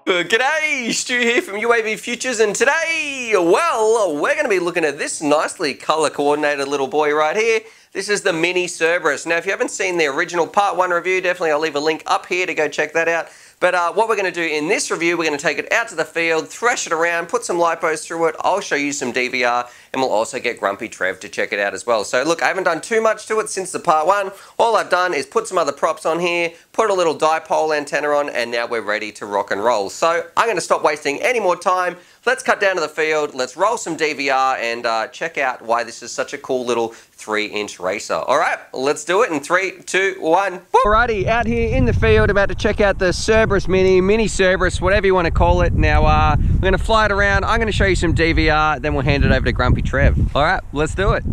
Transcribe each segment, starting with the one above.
G'day, Stu here from UAVfutures, and today, well, we're going to be looking at this nicely color coordinated little boy right here. This is the mini Cerberus. Now, if you haven't seen the original part 1 review, definitely I'll leave a link up here to go check that out. But what we're going to do in this review, we're going to take it out to the field, thrash it around, put some lipos through it. I'll show you some DVR, and we'll also get Grumpy Trev to check it out as well. So look, I haven't done too much to it since the part 1. All I've done is put some other props on here, put a little dipole antenna on, and now we're ready to rock and roll. So I'm going to stop wasting any more time. Let's cut down to the field, let's roll some DVR, and check out why this is such a cool little 3-inch racer. All right, let's do it in 3, 2, 1. Alrighty, out here in the field, about to check out the Cerberus mini Cerberus, whatever you want to call it. Now, we're going to fly it around. I'm going to show you some DVR, then we'll hand it over to Grumpy Trev. All right, let's do it.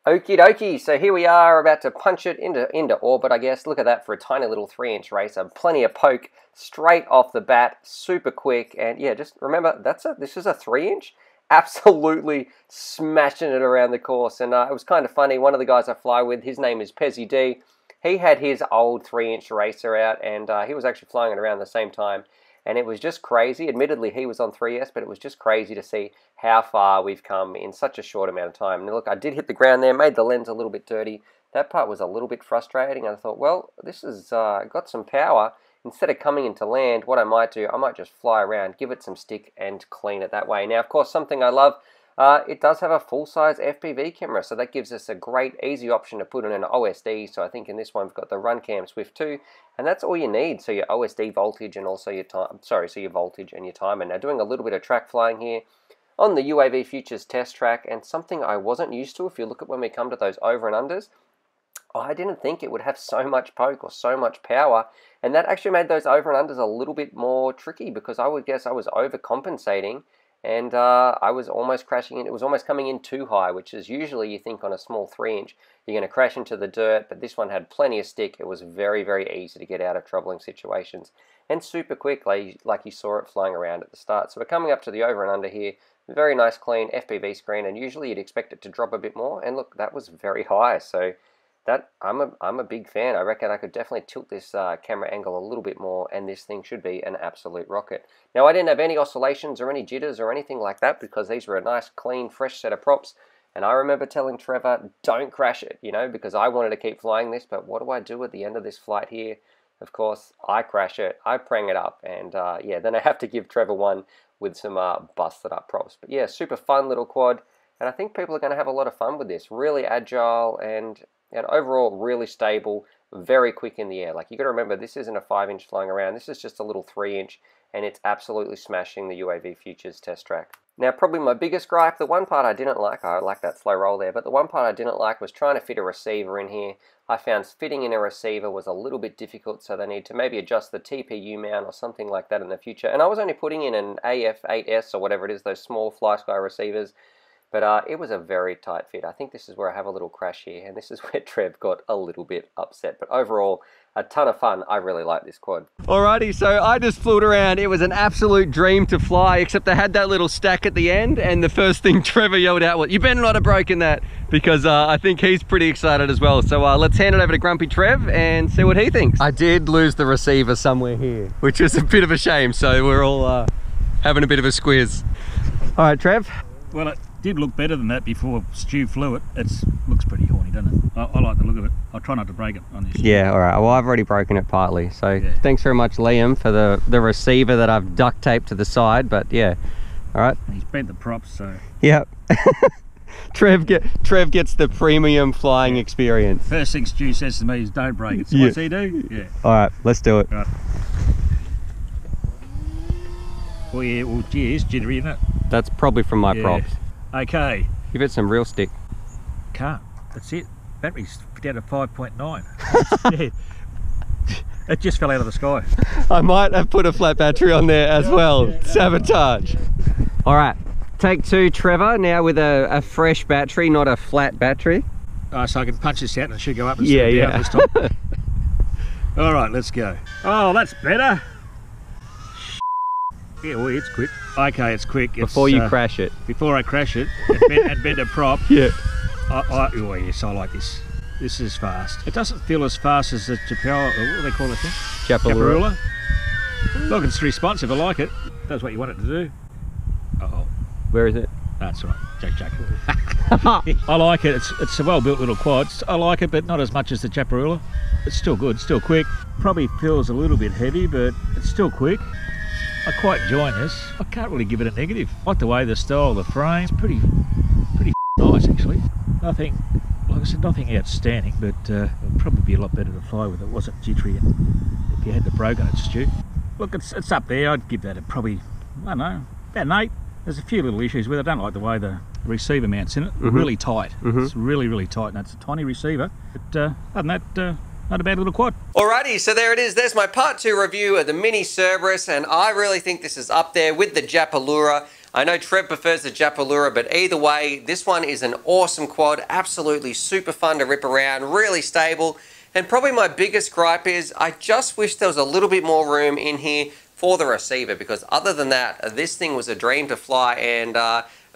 Okie dokie, so here we are about to punch it into orbit, I guess. Look at that for a tiny little 3-inch racer. Plenty of poke straight off the bat, super quick. And yeah, just remember, this is a 3-inch. Absolutely smashing it around the course. And it was kind of funny. One of the guys I fly with, his name is Pezzy D. He had his old 3-inch racer out, and he was actually flying it around the same time. And it was just crazy. Admittedly, he was on 3S, but it was just crazy to see how far we've come in such a short amount of time. And look, I did hit the ground there, made the lens a little bit dirty. That part was a little bit frustrating. And I thought, well, this has got some power. Instead of coming into land, what I might do, I might just fly around, give it some stick, and clean it that way. Now, of course, something I love, it does have a full-size FPV camera, so that gives us a great, easy option to put in an OSD. So I think in this one, we've got the RunCam Swift 2, and that's all you need. So your OSD voltage and also your time, so your voltage and your timer. Now, doing a little bit of track flying here on the UAVfutures test track, and something I wasn't used to, if you look at when we come to those over and unders, I didn't think it would have so much poke or so much power, and that actually made those over and unders a little bit more tricky, because I would guess I was overcompensating, and I was almost crashing in. It was almost coming in too high, which is usually, you think, on a small 3-inch, you're going to crash into the dirt, but this one had plenty of stick. It was very, very easy to get out of troubling situations, and super quick, like you saw it flying around at the start. So we're coming up to the over and under here. Very nice, clean FPV screen, and usually you'd expect it to drop a bit more, and look, that was very high, so that I'm a big fan. I reckon I could definitely tilt this camera angle a little bit more, and this thing should be an absolute rocket. Now, I didn't have any oscillations or any jitters or anything like that, because these were a nice, clean, fresh set of props. And I remember telling Trevor, don't crash it, you know, because I wanted to keep flying this. But what do I do at the end of this flight here? Of course, I crash it, I prang it up, and yeah, then I have to give Trevor one with some busted up props. But yeah, super fun little quad, and I think people are going to have a lot of fun with this. Really agile and overall really stable, very quick in the air. Like, you got to remember, this isn't a 5-inch flying around. This is just a little 3-inch, and it's absolutely smashing the UAVfutures test track. Now, probably my biggest gripe, the one part I didn't like, I like that slow roll there, but the one part I didn't like was trying to fit a receiver in here. I found fitting in a receiver was a little bit difficult, so they need to maybe adjust the TPU mount or something like that in the future. And I was only putting in an AF8S or whatever it is, those small FlySky receivers. But it was a very tight fit. I think this is where I have a little crash here, and this is where Trev got a little bit upset. But overall, a ton of fun. I really like this quad. Alrighty, so I just flew it around. It was an absolute dream to fly, except I had that little stack at the end, and the first thing Trevor yelled out was, "You better not have broken that," because I think he's pretty excited as well. So let's hand it over to Grumpy Trev and see what he thinks. I did lose the receiver somewhere here, which is a bit of a shame. So we're all having a bit of a squiz. All right, Trev. Well, it did look better than that before Stu flew it. It looks pretty horny, doesn't it? I like the look of it. I'll try not to break it on this. Yeah, all right. Well, I've already broken it partly. So yeah. Thanks very much, Liam, for the receiver that I've duct taped to the side. But yeah, all right. He's bent the props, so. Yep. Trev gets the premium flying experience. First thing Stu says to me is, don't break it. So what's he do? Yeah. All right, let's do it. Right. Well, yeah, well, gee, it's jittery, isn't it? That's probably from my props. Okay. Give it some real stick. Can't. That's it. Battery's down to 5.9. Yeah. It just fell out of the sky. I might have put a flat battery on there as well. Sabotage. All right. Take 2, Trevor, now with a fresh battery, not a flat battery. So I can punch this out and it should go up and down this time. All right, let's go. Oh, that's better. Yeah, well, it's quick. Okay, it's quick. Before you crash it. Before I crash it, and bend a prop. Yeah. Oh, yes, I like this. This is fast. It doesn't feel as fast as the Chaparral, what do they call it thing? Chaparral. Look, it's responsive. I like it. Does what you want it to do. Uh-oh. Where is it? That's right. Jack. I like it. It's a well-built little quad. I like it, but not as much as the Chaparula. It's still good, still quick. Probably feels a little bit heavy, but it's still quick. I quite enjoy this. I can't really give it a negative. I like the way the style of the frame. It's pretty nice, actually. Nothing, like I said, nothing outstanding, but it would probably be a lot better to fly with. It wasn't jittery, and if you had the Pro Gun, it's Stu. Look, it's up there. I'd give that a probably, I don't know, about an 8. There's a few little issues with it. I don't like the way the receiver mounts in it. Really tight. It's really tight, and it's a tiny receiver. But other than that, not a bad little quad. Alrighty, so there it is. There's my part 2 review of the Mini Cerberus, and I really think this is up there with the Japalura. I know Trev prefers the Japalura, but either way, this one is an awesome quad. Absolutely super fun to rip around, really stable. And probably my biggest gripe is I just wish there was a little bit more room in here for the receiver, because other than that, this thing was a dream to fly, and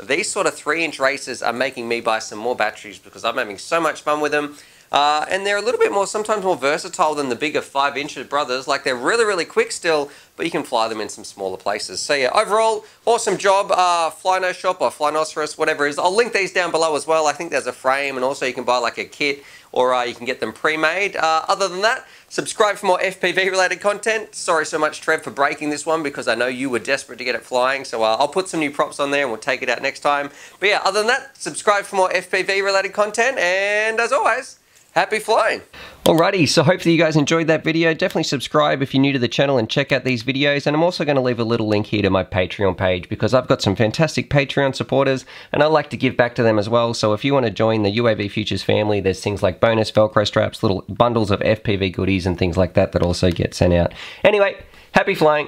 these sort of 3-inch racers are making me buy some more batteries because I'm having so much fun with them. And they're a little bit more, sometimes more versatile than the bigger 5-inch brothers. Like, they're really quick still, but you can fly them in some smaller places. So yeah, overall, awesome job, Flyno Shop or Flynoceros, whatever it is. I'll link these down below as well. I think there's a frame, and also you can buy like a kit, or you can get them pre-made. Other than that, subscribe for more FPV related content. Sorry so much, Trev, for breaking this one, because I know you were desperate to get it flying. So I'll put some new props on there and we'll take it out next time. But yeah, other than that, subscribe for more FPV related content, and as always, happy flying. Alrighty, so hopefully you guys enjoyed that video. Definitely subscribe if you're new to the channel and check out these videos. And I'm also going to leave a little link here to my Patreon page, because I've got some fantastic Patreon supporters and I like to give back to them as well. So if you want to join the UAV Futures family, there's things like bonus Velcro straps, little bundles of FPV goodies and things like that that also get sent out. Anyway, happy flying.